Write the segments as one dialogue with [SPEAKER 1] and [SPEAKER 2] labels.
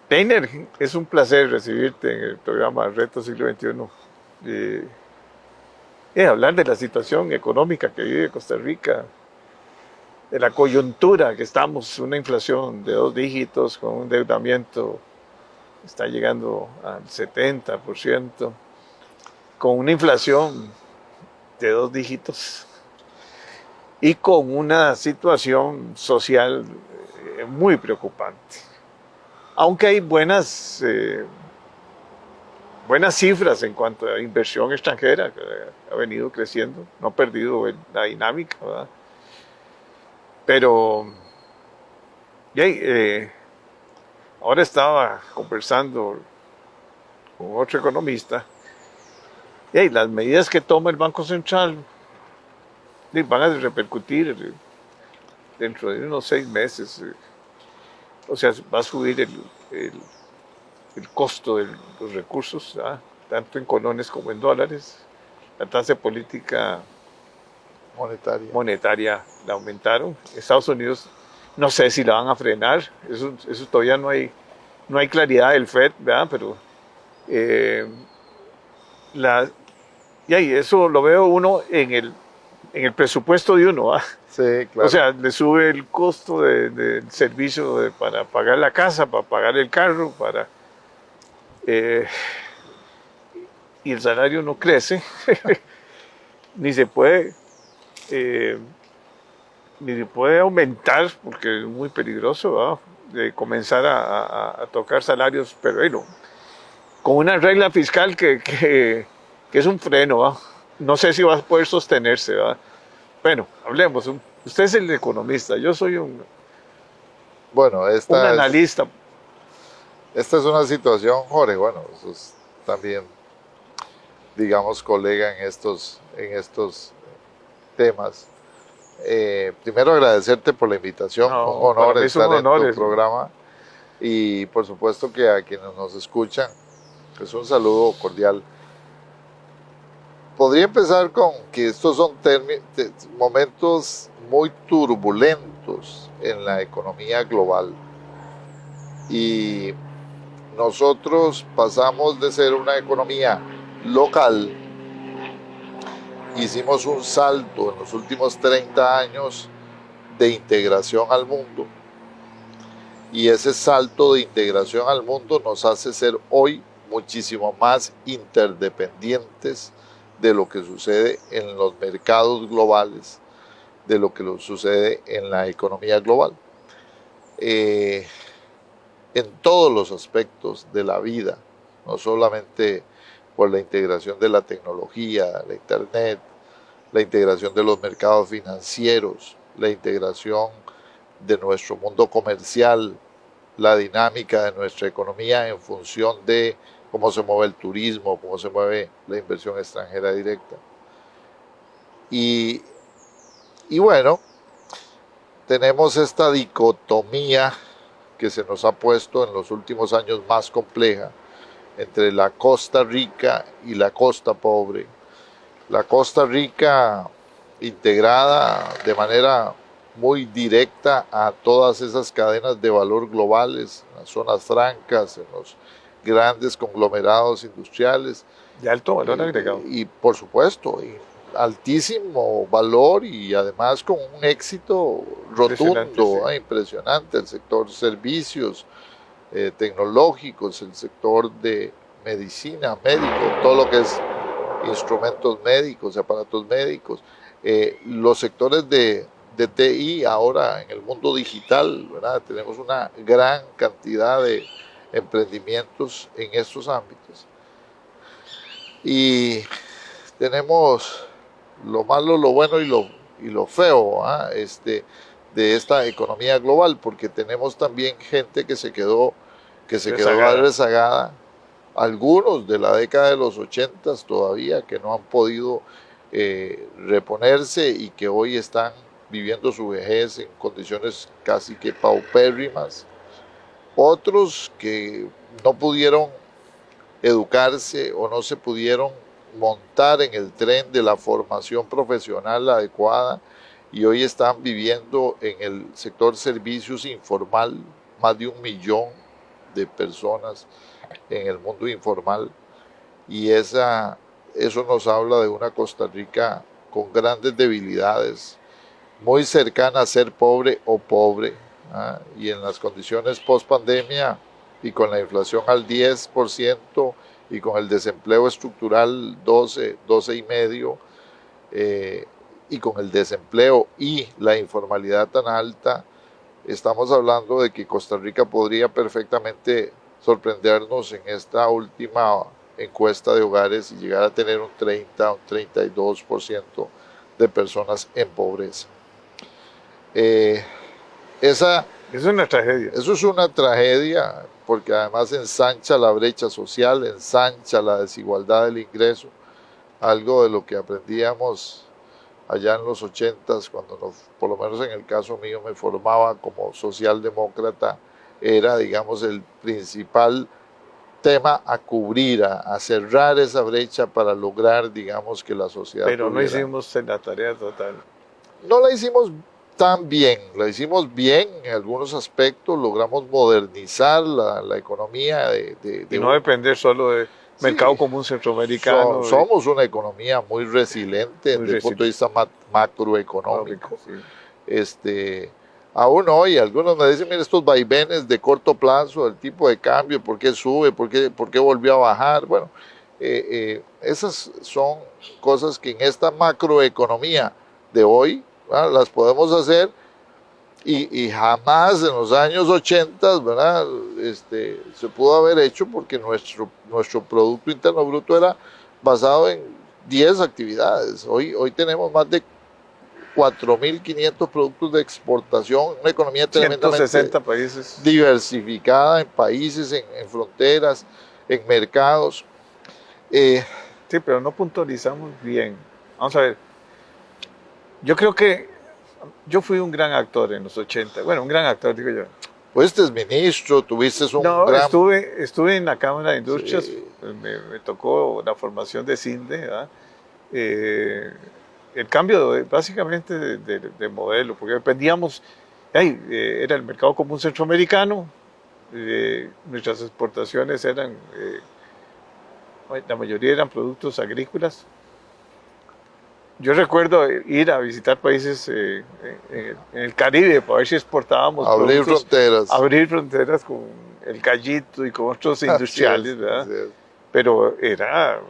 [SPEAKER 1] Teiner, es un placer recibirte en el programa Reto Siglo XXI. Hablar de la situación económica que vive Costa Rica, de la coyuntura que estamos, una inflación de 2 dígitos con un endeudamiento que está llegando al 70%, con una inflación de 2 dígitos y con una situación social muy preocupante. Aunque hay buenas cifras en cuanto a inversión extranjera, que ha venido creciendo, no ha perdido la dinámica, ¿verdad? Pero ahora estaba conversando con otro economista y las medidas que toma el Banco Central van a repercutir dentro de unos 6 meses. O sea, va a subir el costo de los recursos, ¿verdad? Tanto en colones como en dólares. La tasa de política monetaria la aumentaron. Estados Unidos no sé si la van a frenar, eso todavía no hay claridad del FED, ¿verdad? Pero la, y eso lo veo uno en el presupuesto de uno, ¿verdad?
[SPEAKER 2] Sí,
[SPEAKER 1] O
[SPEAKER 2] claro.
[SPEAKER 1] sea, le sube el costo del servicio para pagar la casa, para pagar el carro, eh, y el salario no crece, ni se puede eh, ni se puede aumentar porque es muy peligroso, ¿verdad? De comenzar a tocar salarios, pero bueno, con una regla fiscal que es un freno, ¿verdad? No sé si va a poder sostenerse, ¿verdad? Bueno, hablemos. Usted es el economista, yo soy
[SPEAKER 2] Bueno,
[SPEAKER 1] un analista.
[SPEAKER 2] esta es una situación, Jorge, bueno, eso es también, digamos, colega en estos temas. Primero agradecerte por la invitación, un
[SPEAKER 1] No, para
[SPEAKER 2] honor
[SPEAKER 1] mí es un
[SPEAKER 2] estar en tu
[SPEAKER 1] honor.
[SPEAKER 2] programa y por supuesto que a quienes nos escuchan, pues un saludo cordial. Podría empezar con que estos son momentos muy turbulentos en la economía global y nosotros pasamos de ser una economía local, hicimos un salto en los últimos 30 años de integración al mundo y ese salto de integración al mundo nos hace ser hoy muchísimo más interdependientes de lo que sucede en los mercados globales, de lo que sucede en la economía global. Eh, en todos los aspectos de la vida, no solamente por la integración de la tecnología, la internet, la integración de los mercados financieros, la integración de nuestro mundo comercial, la dinámica de nuestra economía en función de cómo se mueve el turismo, cómo se mueve la inversión extranjera directa. Y, y bueno, tenemos esta dicotomía que se nos ha puesto en los últimos años más compleja entre la Costa Rica y la Costa Pobre. La Costa Rica integrada de manera muy directa a todas esas cadenas de valor globales, en las zonas francas, en los grandes conglomerados industriales.
[SPEAKER 1] De alto valor agregado.
[SPEAKER 2] Y por supuesto, altísimo valor y además con un éxito
[SPEAKER 1] Impresionante, sí.
[SPEAKER 2] rotundo, impresionante. El sector servicios tecnológicos, el sector de medicina, médico, todo lo que es instrumentos médicos, aparatos médicos, los sectores de TI ahora en el mundo digital, ¿verdad? Tenemos una gran cantidad de emprendimientos en estos ámbitos. Y tenemos lo malo, lo bueno y lo feo de esta economía global, porque tenemos también gente que se quedó rezagada, algunos de la década de los 80 todavía, que no han podido reponerse y que hoy están viviendo su vejez en condiciones casi que paupérrimas. Otros que no pudieron educarse o no se pudieron montar en el tren de la formación profesional adecuada y hoy están viviendo en el sector servicios informal, más de 1 millón de personas en el mundo informal, y eso nos habla de una Costa Rica con grandes debilidades, muy cercana a ser pobre o pobre, ¿ah? Y en las condiciones post pandemia y con la inflación al 10% y con el desempleo estructural 12 y medio, y con el desempleo y la informalidad tan alta, estamos hablando de que Costa Rica podría perfectamente sorprendernos en esta última encuesta de hogares y llegar a tener un 30 o un 32% de personas en pobreza.
[SPEAKER 1] Eso es una tragedia.
[SPEAKER 2] Eso es una tragedia porque además ensancha la brecha social, ensancha la desigualdad del ingreso, algo de lo que aprendíamos allá en los 80s, cuando por lo menos en el caso mío me formaba como socialdemócrata, era, digamos, el principal tema a cubrir, a cerrar esa brecha para lograr, digamos, que la sociedad...
[SPEAKER 1] Pero no hicimos la tarea total.
[SPEAKER 2] No la hicimos tan bien, la hicimos bien en algunos aspectos, logramos modernizar la economía
[SPEAKER 1] y no depender solo de mercado común centroamericano.
[SPEAKER 2] Somos una economía muy resiliente desde el punto de vista macroeconómico. Sí. Aún hoy algunos me dicen, mira, estos vaivenes de corto plazo, el tipo de cambio, ¿por qué sube? ¿Por qué volvió a bajar? Bueno, esas son cosas que en esta macroeconomía de hoy, ¿verdad?, las podemos hacer, y jamás en los años 80, ¿verdad?, se pudo haber hecho porque nuestro Producto Interno Bruto era basado en 10 actividades. Hoy tenemos más de 4.500 productos de exportación, una economía tremendamente
[SPEAKER 1] 160 países.
[SPEAKER 2] Diversificada en países, en fronteras, en mercados.
[SPEAKER 1] Sí, pero no puntualizamos bien. Vamos a ver. Yo creo que yo fui un gran actor en los 80. Bueno, un gran actor, digo yo.
[SPEAKER 2] Fuiste ministro, tuviste un
[SPEAKER 1] gran... estuve en la Cámara de Industrias, sí. Me tocó la formación de CINDE, ¿verdad? El cambio básicamente de modelo, porque dependíamos, era el mercado común centroamericano, nuestras exportaciones eran, la mayoría eran productos agrícolas. Yo recuerdo ir a visitar países en el Caribe para ver si exportábamos
[SPEAKER 2] abrir fronteras.
[SPEAKER 1] Abrir fronteras con el Gallito y con otros industriales, ¿verdad? Así es. Pero era...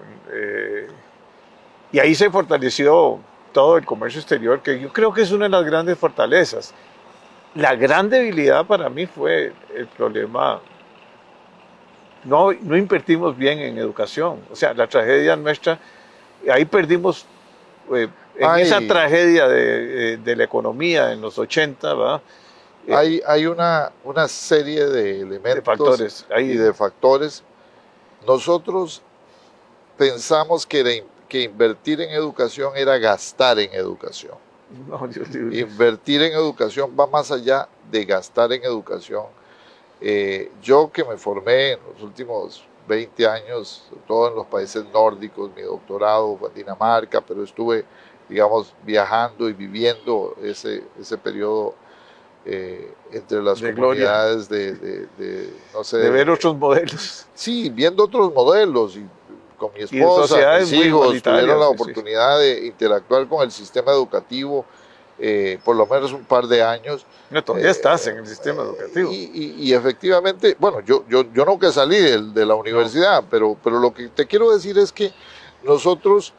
[SPEAKER 1] y ahí se fortaleció todo el comercio exterior, que yo creo que es una de las grandes fortalezas. La gran debilidad para mí fue el problema... No invertimos bien en educación. O sea, la tragedia nuestra, ahí perdimos... en esa tragedia de la economía en los 80, ¿verdad?
[SPEAKER 2] Hay una serie de elementos de factores. Nosotros pensamos que invertir en educación era gastar en educación.
[SPEAKER 1] No, Dios.
[SPEAKER 2] Invertir en educación va más allá de gastar en educación. Yo que me formé en los últimos 20 años, todo en los países nórdicos, mi doctorado fue en Dinamarca, pero estuve, digamos, viajando y viviendo ese periodo entre las comunidades no sé...
[SPEAKER 1] De ver otros modelos.
[SPEAKER 2] Sí, viendo otros modelos, y con mi esposa, mis hijos tuvieron la oportunidad de interactuar con el sistema educativo por lo menos un par de años.
[SPEAKER 1] No, todavía estás en el sistema educativo.
[SPEAKER 2] Y efectivamente, bueno, yo no que salí de la universidad, pero lo que te quiero decir es que nosotros,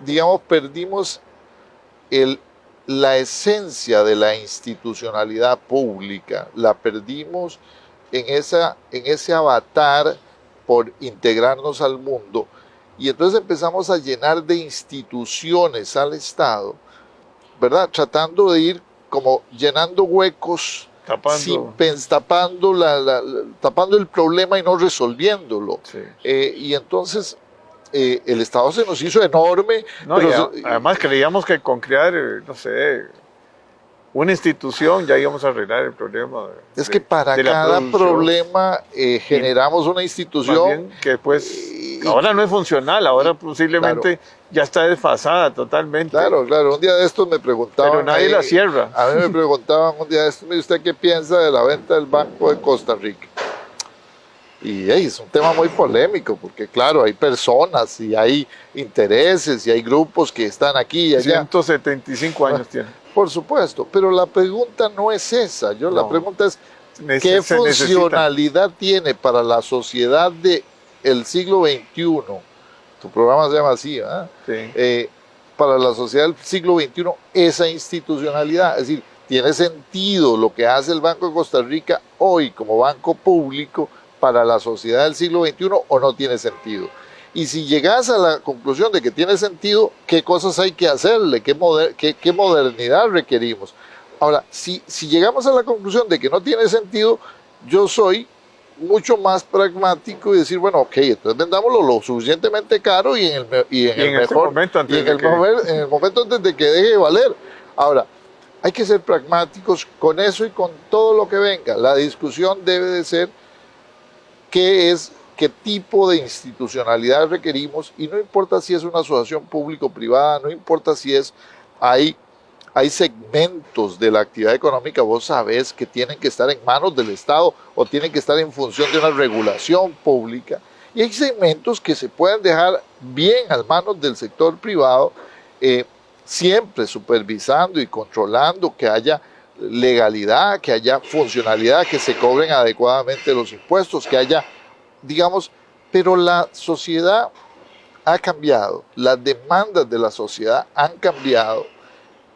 [SPEAKER 2] digamos, perdimos la esencia de la institucionalidad pública, la perdimos en ese avatar por integrarnos al mundo, y entonces empezamos a llenar de instituciones al Estado, ¿verdad? Tratando de ir como llenando huecos, tapando el problema y no resolviéndolo. Sí. Y entonces el Estado se nos hizo enorme.
[SPEAKER 1] No, pero además creíamos que con crear, no sé, una institución ya íbamos a arreglar el problema.
[SPEAKER 2] Es que para cada problema generamos una institución
[SPEAKER 1] que después ahora no es funcional, ahora posiblemente ya está desfasada totalmente.
[SPEAKER 2] Claro, un día de estos me preguntaban...
[SPEAKER 1] Pero nadie la cierra.
[SPEAKER 2] A mí me preguntaban un día de estos, ¿usted qué piensa de la venta del Banco de Costa Rica? Y es un tema muy polémico, porque claro, hay personas y hay intereses y hay grupos que están aquí y allá.
[SPEAKER 1] 175 años tiene.
[SPEAKER 2] Por supuesto, pero la pregunta no es esa. La
[SPEAKER 1] No,
[SPEAKER 2] pregunta es, ¿qué
[SPEAKER 1] se necesita.
[SPEAKER 2] funcionalidad tiene para la sociedad del siglo XXI? Tu programa se llama así, ¿verdad?
[SPEAKER 1] Sí.
[SPEAKER 2] Para la sociedad del siglo XXI, esa institucionalidad. Es decir, ¿tiene sentido lo que hace el Banco de Costa Rica hoy como banco público para la sociedad del siglo XXI o no tiene sentido? Y si llegas a la conclusión de que tiene sentido, ¿qué cosas hay que hacerle? ¿Qué modernidad requerimos? Ahora, si llegamos a la conclusión de que no tiene sentido, yo soy mucho más pragmático y decir, bueno, ok, entonces vendámoslo lo suficientemente caro y en el momento antes de que deje de valer. Ahora, hay que ser pragmáticos con eso y con todo lo que venga. La discusión debe de ser qué tipo de institucionalidad requerimos, y no importa si es una asociación público-privada, no importa si hay segmentos de la actividad económica, vos sabés que tienen que estar en manos del Estado o tienen que estar en función de una regulación pública, y hay segmentos que se pueden dejar bien a manos del sector privado, siempre supervisando y controlando que haya legalidad, que haya funcionalidad, que se cobren adecuadamente los impuestos, que haya, digamos, pero la sociedad ha cambiado, las demandas de la sociedad han cambiado,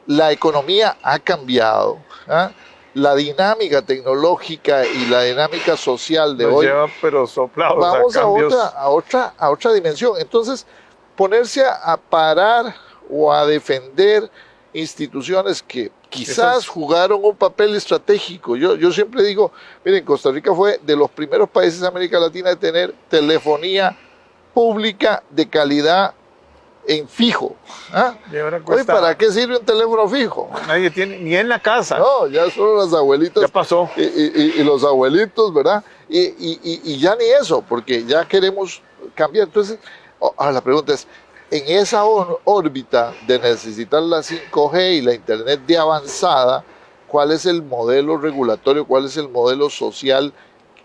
[SPEAKER 2] la economía ha cambiado, ¿eh? La dinámica tecnológica y la dinámica social de
[SPEAKER 1] Nos
[SPEAKER 2] hoy
[SPEAKER 1] lleva pero soplados
[SPEAKER 2] vamos
[SPEAKER 1] a cambios.
[SPEAKER 2] a otra dimensión. Entonces, ponerse a parar o a defender instituciones que quizás jugaron un papel estratégico. Yo siempre digo, miren, Costa Rica fue de los primeros países de América Latina de tener telefonía pública de calidad en fijo. ¿Ah? Oye, ¿para qué sirve un teléfono fijo?
[SPEAKER 1] Nadie tiene, ni en la casa.
[SPEAKER 2] No, ya solo las abuelitas.
[SPEAKER 1] Ya pasó.
[SPEAKER 2] Y los abuelitos, ¿verdad? Y ya ni eso, porque ya queremos cambiar. Entonces, la pregunta es, en esa órbita de necesitar la 5G y la Internet de avanzada, ¿cuál es el modelo regulatorio, cuál es el modelo social,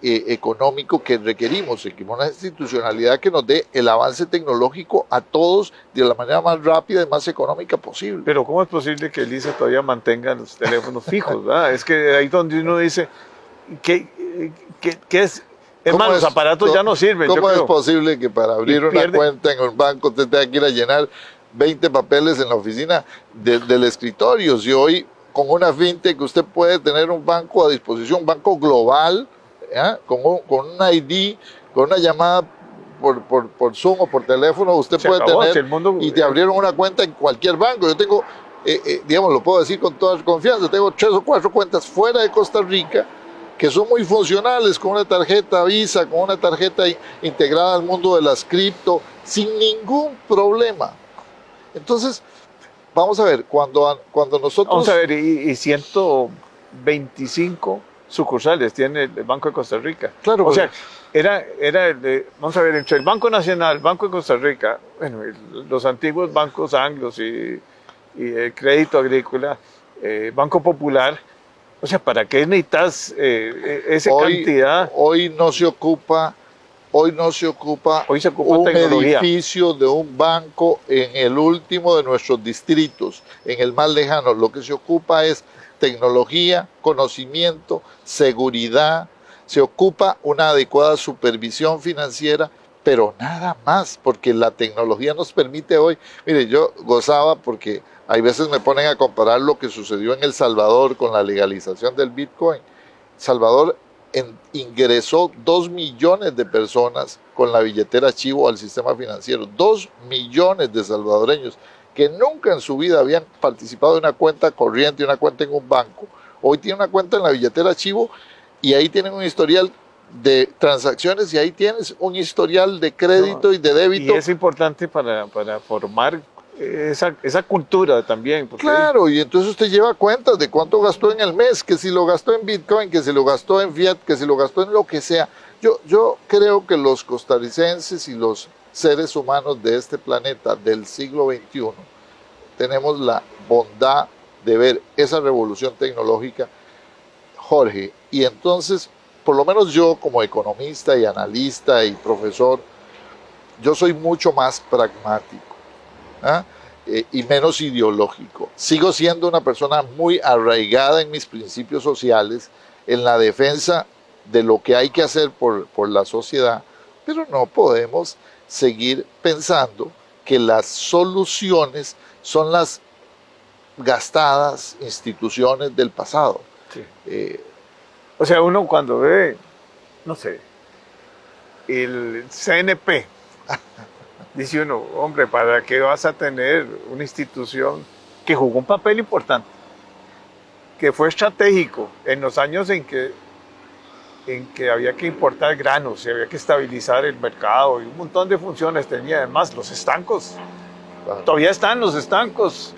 [SPEAKER 2] económico que requerimos? Requerimos una institucionalidad que nos dé el avance tecnológico a todos de la manera más rápida y más económica posible.
[SPEAKER 1] Pero ¿cómo es posible que Elisa todavía mantenga los teléfonos fijos? ¿Verdad? Es que ahí donde uno dice, ¿qué es? Es más, los aparatos ya no sirven.
[SPEAKER 2] ¿Cómo es posible que para abrir una cuenta en un banco usted tenga que ir a llenar 20 papeles en la oficina del escritorio? Si hoy con una fintech usted puede tener un banco a disposición, un banco global, con un ID, con una llamada por Zoom o por teléfono, usted puede tener y te abrieron una cuenta en cualquier banco. Yo tengo, digamos, lo puedo decir con toda confianza, tengo 3 o 4 cuentas fuera de Costa Rica que son muy funcionales, con una tarjeta Visa, con una tarjeta integrada al mundo de las cripto, sin ningún problema. Entonces, vamos a ver, cuando nosotros...
[SPEAKER 1] Vamos a ver, y 125 sucursales tiene el Banco de Costa Rica.
[SPEAKER 2] Claro.
[SPEAKER 1] O sea, vamos a ver, entre el Banco Nacional, Banco de Costa Rica, bueno, los antiguos bancos anglos y el Crédito Agrícola, Banco Popular. O sea, ¿para qué necesitas esa cantidad?
[SPEAKER 2] Hoy se ocupa un edificio de un banco en el último de nuestros distritos, en el más lejano. Lo que se ocupa es tecnología, conocimiento, seguridad, se ocupa una adecuada supervisión financiera, pero nada más, porque la tecnología nos permite hoy. Mire, yo gozaba porque hay veces me ponen a comparar lo que sucedió en El Salvador con la legalización del Bitcoin. Salvador ingresó 2 millones de personas con la billetera Chivo al sistema financiero. 2 millones de salvadoreños que nunca en su vida habían participado de una cuenta corriente, una cuenta en un banco. Hoy tienen una cuenta en la billetera Chivo y ahí tienen un historial de transacciones y ahí tienes un historial de crédito y de débito.
[SPEAKER 1] Y es importante para formar esa cultura también.
[SPEAKER 2] Claro, y entonces usted lleva cuentas de cuánto gastó en el mes, que si lo gastó en Bitcoin, que si lo gastó en Fiat, que si lo gastó en lo que sea. Yo creo que los costarricenses y los seres humanos de este planeta del siglo XXI tenemos la bondad de ver esa revolución tecnológica, Jorge, y entonces por lo menos yo como economista y analista y profesor, yo soy mucho más pragmático, ¿ah? Y menos ideológico. Sigo siendo una persona muy arraigada en mis principios sociales, en la defensa de lo que hay que hacer por la sociedad, pero no podemos seguir pensando que las soluciones son las gastadas instituciones del pasado.
[SPEAKER 1] Sí. O sea, uno cuando ve, no sé, el CNP, dice uno, hombre, ¿para qué vas a tener una institución que jugó un papel importante, que fue estratégico en los años en que había que importar granos y había que estabilizar el mercado y un montón de funciones tenía? Además, los estancos, todavía están los estancos,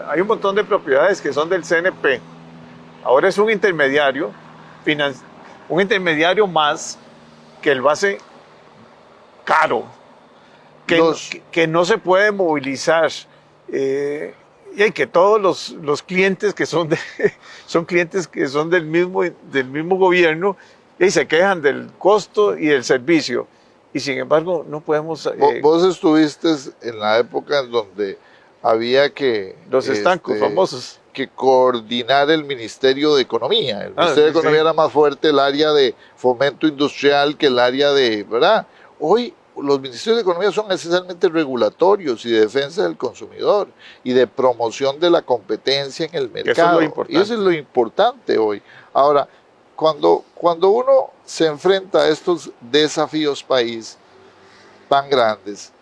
[SPEAKER 1] hay un montón de propiedades que son del CNP. Ahora es un intermediario, un intermediario más que lo hace caro, que no se puede movilizar, y que todos los clientes que son son clientes que son del mismo gobierno y se quejan del costo y del servicio, y sin embargo no podemos...
[SPEAKER 2] Vos estuviste en la época en donde había que...
[SPEAKER 1] Los estancos famosos.
[SPEAKER 2] Que coordinar el Ministerio de Economía. El Ministerio de Economía era más fuerte el área de fomento industrial que el área de... ¿verdad? Hoy los ministerios de Economía son esencialmente regulatorios y de defensa del consumidor y de promoción de la competencia en el mercado.
[SPEAKER 1] Eso es lo importante.
[SPEAKER 2] Y eso es lo importante hoy. Ahora, cuando uno se enfrenta a estos desafíos país tan grandes,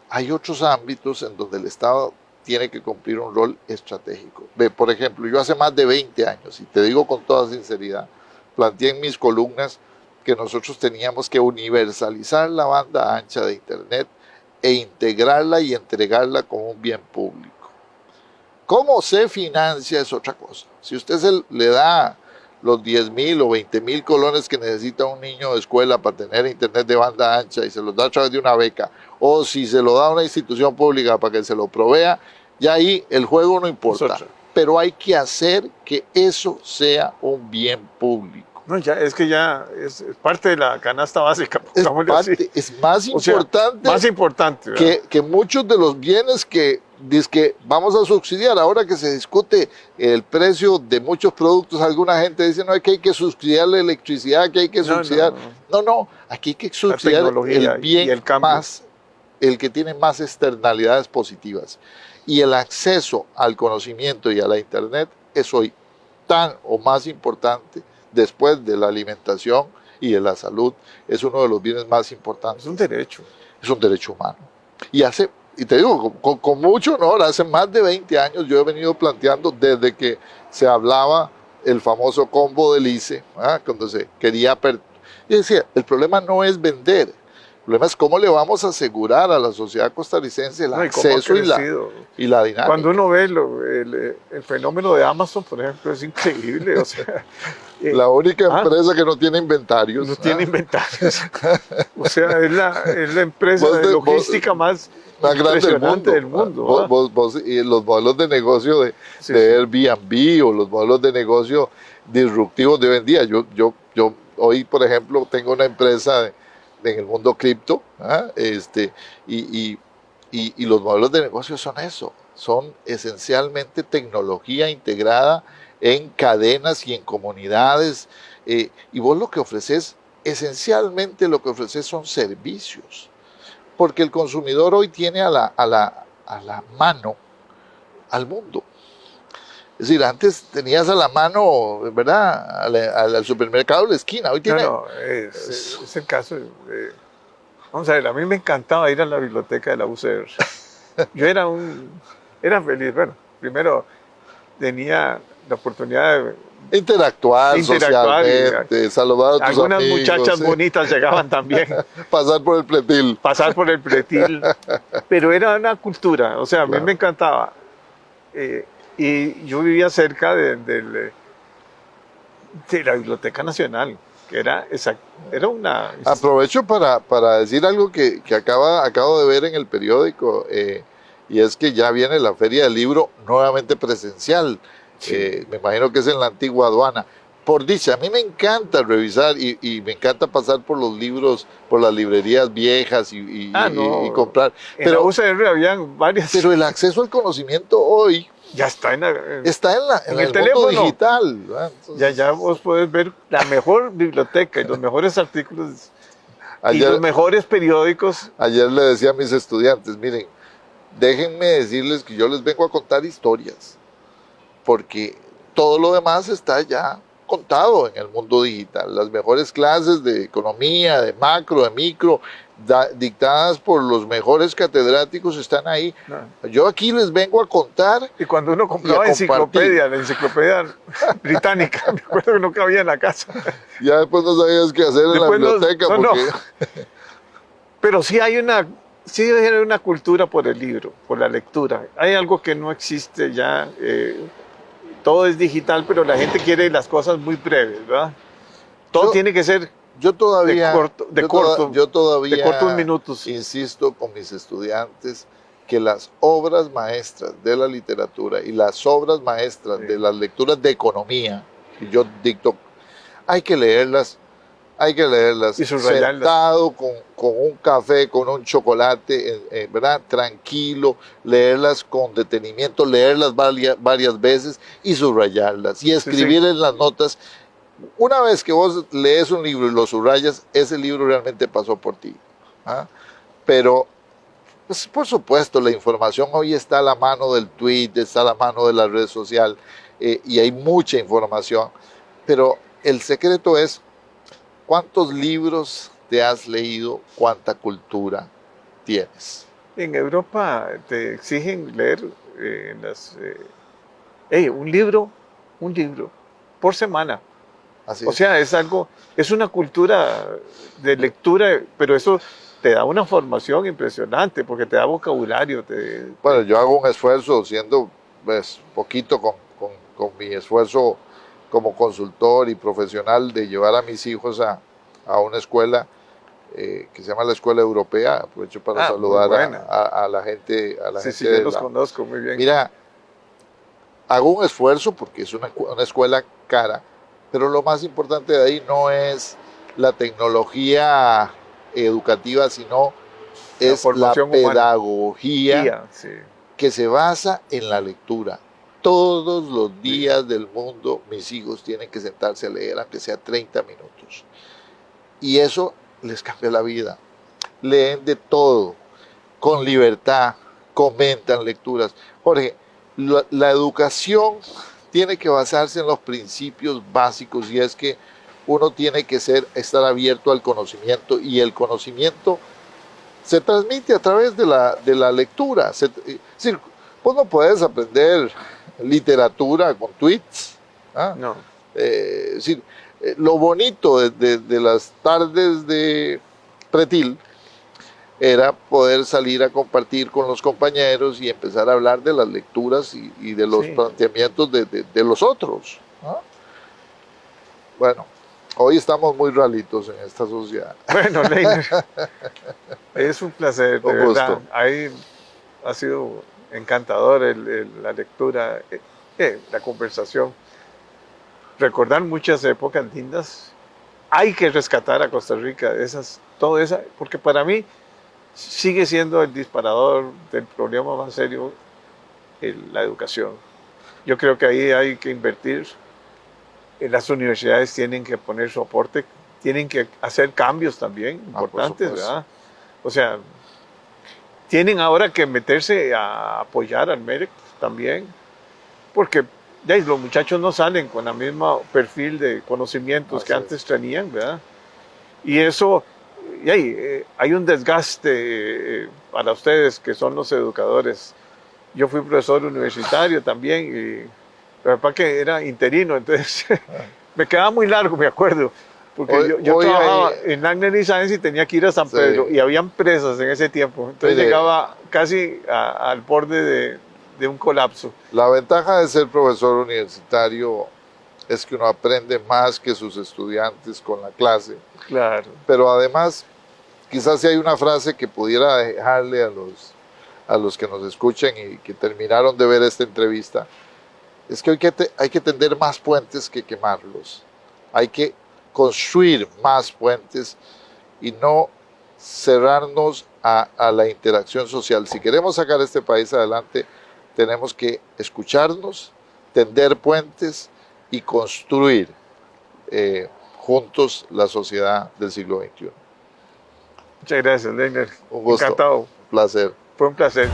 [SPEAKER 2] hay otros ámbitos en donde el Estado tiene que cumplir un rol estratégico. Por ejemplo, yo hace más de 20 años, y te digo con toda sinceridad, planteé en mis columnas que nosotros teníamos que universalizar la banda ancha de Internet e integrarla y entregarla como un bien público. ¿Cómo se financia? Es otra cosa. Si usted le da los 10,000 o 20,000 colones que necesita un niño de escuela para tener Internet de banda ancha y se los da a través de una beca, o si se lo da a una institución pública para que se lo provea, ya ahí el juego no importa. Pero hay que hacer que eso sea un bien público.
[SPEAKER 1] No, es parte de la canasta básica.
[SPEAKER 2] Es más importante,
[SPEAKER 1] más importante
[SPEAKER 2] que muchos de los bienes que vamos a subsidiar. Ahora que se discute el precio de muchos productos, alguna gente dice, no, que hay que subsidiar la electricidad, que hay que subsidiar. No, aquí hay que subsidiar el bien más, el que tiene más externalidades positivas. Y el acceso al conocimiento y a la Internet es hoy tan o más importante después de la alimentación y de la salud. Es uno de los bienes más importantes.
[SPEAKER 1] Es un derecho.
[SPEAKER 2] Es un derecho humano. Y te digo, con mucho honor, hace más de 20 años yo he venido planteando, desde que se hablaba el famoso combo del ICE, cuando se quería... Yo decía, el problema no es vender, el problema es cómo le vamos a asegurar a la sociedad costarricense el acceso y la dinámica.
[SPEAKER 1] Cuando uno ve el fenómeno de Amazon, por ejemplo, es increíble. O sea,
[SPEAKER 2] la única empresa que no tiene inventarios.
[SPEAKER 1] No tiene inventarios. O sea, es la empresa de logística más grande del mundo.
[SPEAKER 2] Y los modelos de negocio de Airbnb o los modelos de negocio disruptivos de hoy en día. Yo hoy, por ejemplo, tengo una empresa en el mundo cripto, y los modelos de negocio son eso, son esencialmente tecnología integrada en cadenas y en comunidades, y vos lo que ofreces, esencialmente lo que ofreces son servicios, porque el consumidor hoy tiene a la mano al mundo. Es decir, antes tenías a la mano, ¿verdad?, al supermercado de la esquina. Hoy tiene...
[SPEAKER 1] es el caso. Vamos a ver, a mí me encantaba ir a la biblioteca de la UCR. Yo era feliz. Bueno, primero tenía la oportunidad de
[SPEAKER 2] interactuar socialmente, saludar a tus
[SPEAKER 1] algunas
[SPEAKER 2] amigos.
[SPEAKER 1] Algunas muchachas bonitas llegaban también.
[SPEAKER 2] Pasar por el pretil.
[SPEAKER 1] Pero era una cultura, o sea, a mí me encantaba. Y yo vivía cerca de la Biblioteca Nacional, que era una...
[SPEAKER 2] Aprovecho para decir algo que acabo de ver en el periódico, y es que ya viene la Feria del Libro nuevamente presencial. Me imagino que es en la antigua aduana. por dicha, a mí me encanta revisar y me encanta pasar por los libros, por las librerías viejas y
[SPEAKER 1] No.
[SPEAKER 2] comprar.
[SPEAKER 1] En la UCR habían varias.
[SPEAKER 2] Pero el acceso al conocimiento hoy
[SPEAKER 1] ya está
[SPEAKER 2] está
[SPEAKER 1] en
[SPEAKER 2] el
[SPEAKER 1] el teléfono
[SPEAKER 2] mundo digital. Entonces,
[SPEAKER 1] ya vos podés ver la mejor biblioteca y los mejores artículos y los mejores periódicos.
[SPEAKER 2] Ayer le decía a mis estudiantes, miren, déjenme decirles que yo les vengo a contar historias, porque todo lo demás está ya contado en el mundo digital. Las mejores clases de economía, de macro, de micro, dictadas por los mejores catedráticos están ahí. No. Yo aquí les vengo a contar.
[SPEAKER 1] Y cuando uno compraba enciclopedia, la enciclopedia británica, me acuerdo que no cabía en la casa.
[SPEAKER 2] Ya después no sabías qué hacer en la biblioteca.
[SPEAKER 1] Pero sí hay una cultura por el libro, por la lectura. Hay algo que no existe ya. Todo es digital, pero la gente quiere las cosas muy breves, ¿verdad? Todo tiene que ser
[SPEAKER 2] de
[SPEAKER 1] cortos minutos.
[SPEAKER 2] Insisto con mis estudiantes que las obras maestras de la literatura y las obras maestras de las lecturas de economía que yo dicto, hay que leerlas
[SPEAKER 1] y
[SPEAKER 2] sentado con un café, con un chocolate, ¿verdad? Tranquilo, leerlas con detenimiento, leerlas varias veces y subrayarlas y escribir en las notas. Una vez que vos lees un libro y lo subrayas, ese libro realmente pasó por ti. ¿Ah? Pero, pues, por supuesto, la información hoy está a la mano del tweet, está a la mano de la red social y hay mucha información, pero el secreto es ¿cuántos libros te has leído? ¿Cuánta cultura tienes?
[SPEAKER 1] En Europa te exigen leer un libro por semana.
[SPEAKER 2] Así
[SPEAKER 1] o sea, es una cultura de lectura, pero eso te da una formación impresionante porque te da vocabulario.
[SPEAKER 2] Bueno, yo hago un esfuerzo, siendo pues, poquito con mi esfuerzo como consultor y profesional, de llevar a mis hijos a una escuela que se llama la Escuela Europea. Aprovecho para saludar a la gente.
[SPEAKER 1] Sí, yo los conozco muy bien.
[SPEAKER 2] Mira, hago un esfuerzo porque es una escuela cara, pero lo más importante de ahí no es la tecnología educativa, sino es la pedagogía que se basa en la lectura. Todos los días del mundo mis hijos tienen que sentarse a leer, aunque sea 30 minutos. Y eso les cambia la vida. Leen de todo, con libertad, comentan lecturas. Jorge, la educación tiene que basarse en los principios básicos, y es que uno tiene que estar abierto al conocimiento, y el conocimiento se transmite a través de la lectura. Es decir, vos no puedes aprender literatura con tweets. ¿Ah?
[SPEAKER 1] No.
[SPEAKER 2] Es decir, lo bonito de las tardes de pretil era poder salir a compartir con los compañeros y empezar a hablar de las lecturas y de los planteamientos de los otros. ¿No? Bueno, hoy estamos muy ralitos en esta sociedad.
[SPEAKER 1] Bueno, Leiner, es un placer, de verdad. Ahí ha sido encantador la lectura, la conversación. Recordar muchas épocas lindas. Hay que rescatar a Costa Rica, porque para mí sigue siendo el disparador del problema más serio, la educación. Yo creo que ahí hay que invertir. Las universidades tienen que poner su aporte, tienen que hacer cambios también importantes, ¿verdad? O sea, tienen ahora que meterse a apoyar al MEREC también, porque los muchachos no salen con el mismo perfil de conocimientos que antes tenían, ¿verdad? Y eso, hay un desgaste para ustedes que son los educadores. Yo fui profesor universitario también, y mi papá que era interino, entonces me quedaba muy largo, me acuerdo, porque yo trabajaba en Langley Science y tenía que ir a San Pedro, y habían presas en ese tiempo, entonces llegaba casi al borde de un colapso.
[SPEAKER 2] La ventaja de ser profesor universitario es que uno aprende más que sus estudiantes con la clase.
[SPEAKER 1] Claro.
[SPEAKER 2] Pero además, quizás si hay una frase que pudiera dejarle a los que nos escuchen y que terminaron de ver esta entrevista, es que hay que tender más puentes que quemarlos. Hay que construir más puentes y no cerrarnos a la interacción social. Si queremos sacar este país adelante, tenemos que escucharnos, tender puentes y construir juntos la sociedad del siglo XXI.
[SPEAKER 1] Muchas gracias, Leiner.
[SPEAKER 2] Un gusto.
[SPEAKER 1] Encantado.
[SPEAKER 2] Un placer.
[SPEAKER 1] Fue un placer.